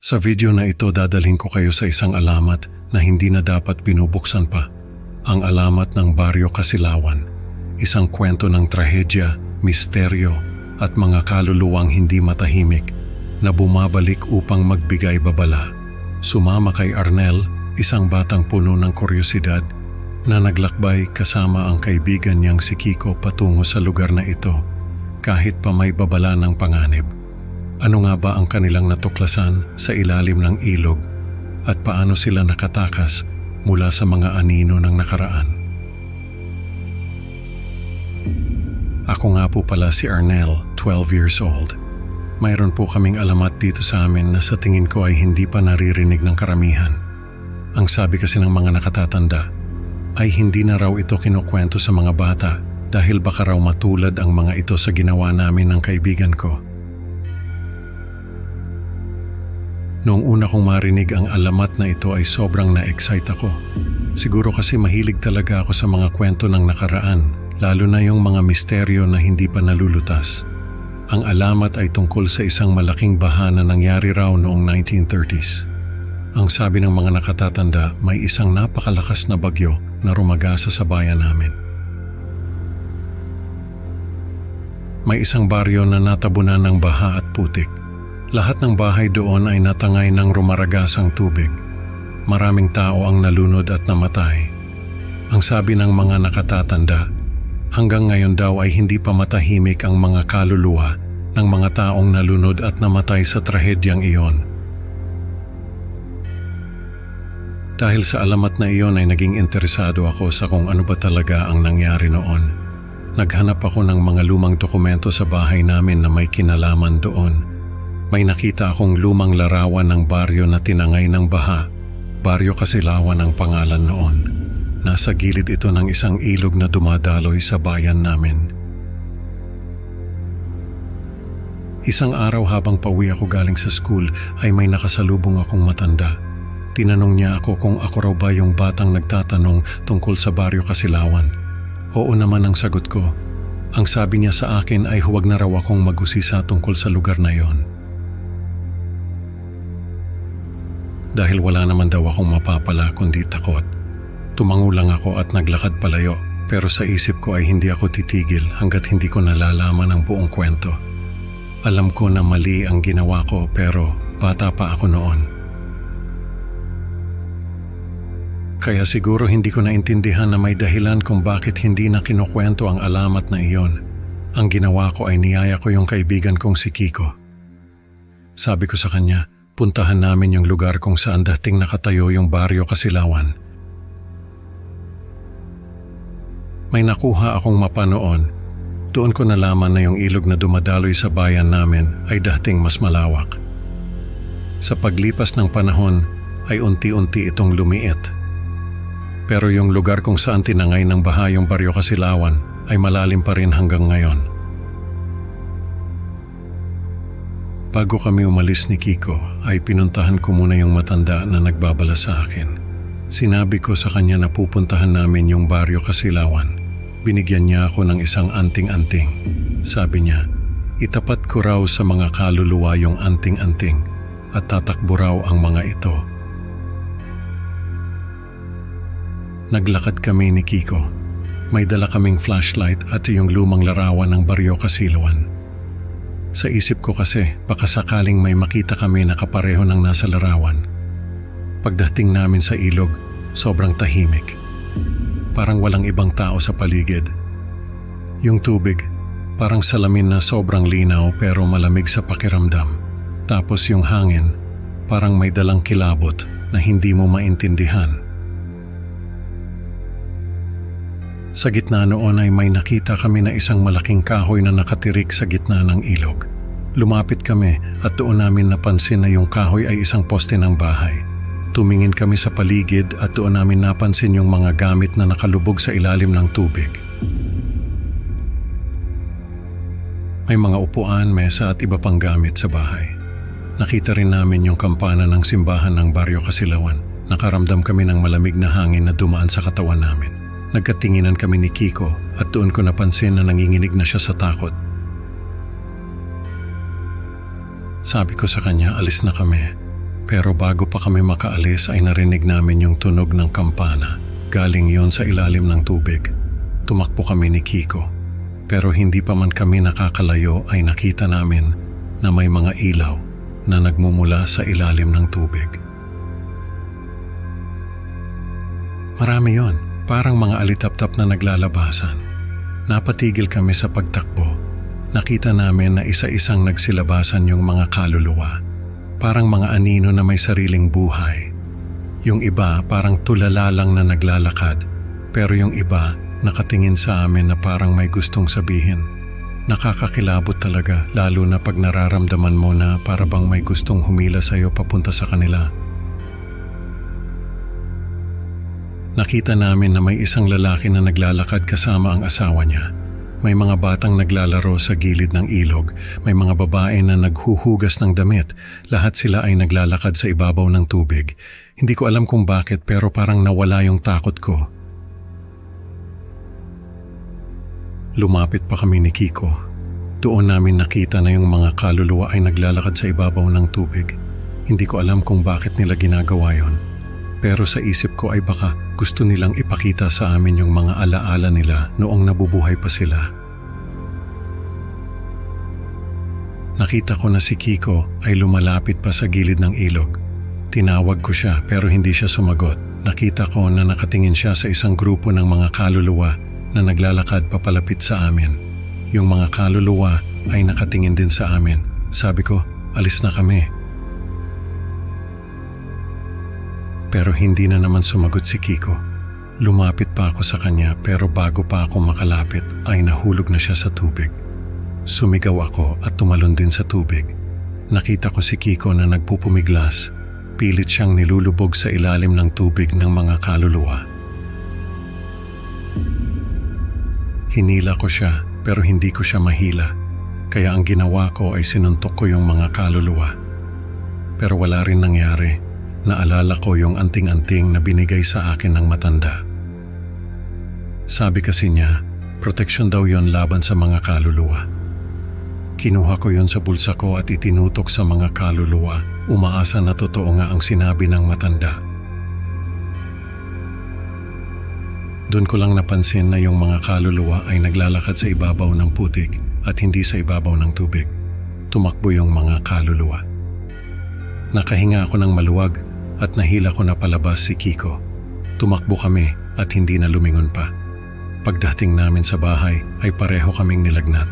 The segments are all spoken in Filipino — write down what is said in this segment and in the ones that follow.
Sa video na ito dadalhin ko kayo sa isang alamat na hindi na dapat binubuksan pa. Ang alamat ng Baryo Kasilawan. Isang kwento ng trahedya, misteryo at mga kaluluwang hindi matahimik na bumabalik upang magbigay babala. Sumama kay Arnel, isang batang puno ng kuryosidad na naglakbay kasama ang kaibigan niyang si Kiko patungo sa lugar na ito kahit pa may babala ng panganib. Ano nga ba ang kanilang natuklasan sa ilalim ng ilog at paano sila nakatakas mula sa mga anino ng nakaraan? Ako nga po pala si Arnel, 12 years old. Mayroon po kaming alamat dito sa amin na sa tingin ko ay hindi pa naririnig ng karamihan. Ang sabi kasi ng mga nakatatanda ay hindi na raw ito kinukwento sa mga bata dahil baka raw matulad ang mga ito sa ginawa namin ng kaibigan ko. Noong una kong marinig ang alamat na ito ay sobrang na-excite ako. Siguro kasi mahilig talaga ako sa mga kwento ng nakaraan, lalo na yung mga misteryo na hindi pa nalulutas. Ang alamat ay tungkol sa isang malaking baha na nangyari raw noong 1930s. Ang sabi ng mga nakatatanda, may isang napakalakas na bagyo na rumagasa sa bayan namin. May isang baryo na natabunan ng baha at putik. Lahat ng bahay doon ay natangay ng rumaragasang tubig. Maraming tao ang nalunod at namatay. Ang sabi ng mga nakatatanda, hanggang ngayon daw ay hindi pa matahimik ang mga kaluluwa ng mga taong nalunod at namatay sa trahedyang iyon. Dahil sa alamat na iyon ay naging interesado ako sa kung ano ba talaga ang nangyari noon. Naghanap ako ng mga lumang dokumento sa bahay namin na may kinalaman doon. May nakita akong lumang larawan ng baryo na tinangay ng baha. Baryo Kasilawan ang pangalan noon. Nasa gilid ito ng isang ilog na dumadaloy sa bayan namin. Isang araw habang pauwi ako galing sa school ay may nakasalubong akong matanda. Tinanong niya ako kung ako raw ba yung batang nagtatanong tungkol sa Baryo Kasilawan. Oo naman ang sagot ko. Ang sabi niya sa akin ay huwag na raw akong mag-usisa tungkol sa lugar na yon. Dahil wala naman daw akong mapapala kundi takot. Tumango lang ako at naglakad palayo, pero sa isip ko ay hindi ako titigil hanggat hindi ko nalalaman ang buong kwento. Alam ko na mali ang ginawa ko pero bata pa ako noon. Kaya siguro hindi ko naintindihan na may dahilan kung bakit hindi na kinukwento ang alamat na iyon. Ang ginawa ko ay niyaya ko yung kaibigan kong si Kiko. Sabi ko sa kanya, puntahan namin yung lugar kung saan dating nakatayo yung Baryo Kasilawan. May nakuha akong mapa noon. Doon ko nalaman na yung ilog na dumadaloy sa bayan namin ay dating mas malawak. Sa paglipas ng panahon ay unti-unti itong lumiit. Pero yung lugar kung saan tinangay ng baha yung Baryo Kasilawan ay malalim pa rin hanggang ngayon. Bago kami umalis ni Kiko, ay pinuntahan ko muna yung matanda na nagbabala sa akin. Sinabi ko sa kanya na pupuntahan namin yung Baryo Kasilawan. Binigyan niya ako ng isang anting-anting. Sabi niya, itapat ko raw sa mga kaluluwa yung anting-anting at tatakbo raw ang mga ito. Naglakad kami ni Kiko. May dala kaming flashlight at yung lumang larawan ng Baryo Kasilawan. Sa isip ko kasi, baka sakaling may makita kami na kapareho ng nasa larawan. Pagdating namin sa ilog, sobrang tahimik. Parang walang ibang tao sa paligid. Yung tubig, parang salamin na sobrang linaw pero malamig sa pakiramdam. Tapos yung hangin, parang may dalang kilabot na hindi mo maintindihan. Sa gitna noon ay may nakita kami na isang malaking kahoy na nakatirik sa gitna ng ilog. Lumapit kami at doon namin napansin na yung kahoy ay isang poste ng bahay. Tumingin kami sa paligid at doon namin napansin yung mga gamit na nakalubog sa ilalim ng tubig. May mga upuan, mesa at iba pang gamit sa bahay. Nakita rin namin yung kampana ng simbahan ng Baryo Kasilawan. Nakaramdam kami ng malamig na hangin na dumaan sa katawan namin. Nagkatinginan kami ni Kiko at doon ko napansin na nanginginig na siya sa takot. Sabi ko sa kanya, alis na kami. Pero bago pa kami makaalis ay narinig namin yung tunog ng kampana. Galing yon sa ilalim ng tubig. Tumakbo kami ni Kiko. Pero hindi pa man kami nakakalayo ay nakita namin na may mga ilaw na nagmumula sa ilalim ng tubig. Marami yon, parang mga alitap-tap na naglalabasan. Napatigil kami sa pagtakbo. Nakita namin na isa-isang nagsilabasan yung mga kaluluwa. Parang mga anino na may sariling buhay. Yung iba parang tulala lang na naglalakad, pero yung iba nakatingin sa amin na parang may gustong sabihin. Nakakakilabot talaga, lalo na pag nararamdaman mo na para bang may gustong humila sa'yo papunta sa kanila. Nakita namin na may isang lalaki na naglalakad kasama ang asawa niya. May mga batang naglalaro sa gilid ng ilog, may mga babae na naghuhugas ng damit, lahat sila ay naglalakad sa ibabaw ng tubig. Hindi ko alam kung bakit pero parang nawala yung takot ko. Lumapit pa kami ni Kiko. Doon namin nakita na yung mga kaluluwa ay naglalakad sa ibabaw ng tubig. Hindi ko alam kung bakit nila ginagawa yon. Pero sa isip ko ay baka gusto nilang ipakita sa amin yung mga alaala nila noong nabubuhay pa sila. Nakita ko na si Kiko ay lumalapit pa sa gilid ng ilog. Tinawag ko siya pero hindi siya sumagot. Nakita ko na nakatingin siya sa isang grupo ng mga kaluluwa na naglalakad papalapit sa amin. Yung mga kaluluwa ay nakatingin din sa amin. Sabi ko, alis na kami. Pero hindi na naman sumagot si Kiko. Lumapit pa ako sa kanya pero bago pa ako makalapit ay nahulog na siya sa tubig. Sumigaw ako at tumalon din sa tubig. Nakita ko si Kiko na nagpupumiglas. Pilit siyang nilulubog sa ilalim ng tubig ng mga kaluluwa. Hinila ko siya pero hindi ko siya mahila. Kaya ang ginawa ko ay sinuntok ko yung mga kaluluwa. Pero wala rin nangyari. Naalala ko yung anting-anting na binigay sa akin ng matanda. Sabi kasi niya, proteksyon daw yon laban sa mga kaluluwa. Kinuha ko yon sa bulsa ko at itinutok sa mga kaluluwa, umaasa na totoo nga ang sinabi ng matanda. Doon ko lang napansin na yung mga kaluluwa ay naglalakad sa ibabaw ng putik at hindi sa ibabaw ng tubig. Tumakbo yung mga kaluluwa. Nakahinga ako ng maluwag at nahila ko na palabas si Kiko. Tumakbo kami at hindi na lumingon pa. Pagdating namin sa bahay ay pareho kaming nilagnat.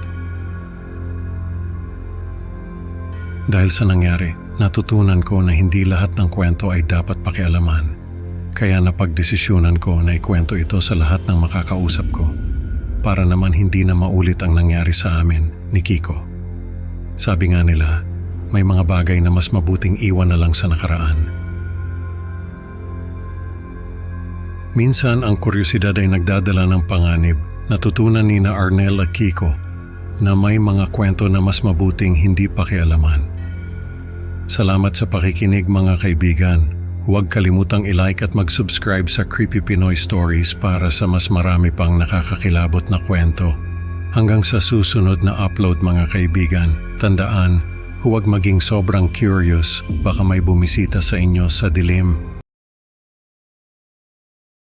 Dahil sa nangyari, natutunan ko na hindi lahat ng kwento ay dapat pakialaman. Kaya napagdesisyonan ko na ikwento ito sa lahat ng makakausap ko para naman hindi na maulit ang nangyari sa amin ni Kiko. Sabi nga nila, may mga bagay na mas mabuting iwan na lang sa nakaraan. Minsan ang kuryosidad ay nagdadala ng panganib. Natutunan ni na Arnel at Kiko na may mga kwento na mas mabuting hindi pakialaman. Salamat sa pakikinig mga kaibigan. Huwag kalimutang i-like at mag-subscribe sa Creepy Pinoy Stories para sa mas marami pang nakakakilabot na kwento. Hanggang sa susunod na upload mga kaibigan, tandaan, huwag maging sobrang curious, baka may bumisita sa inyo sa dilim.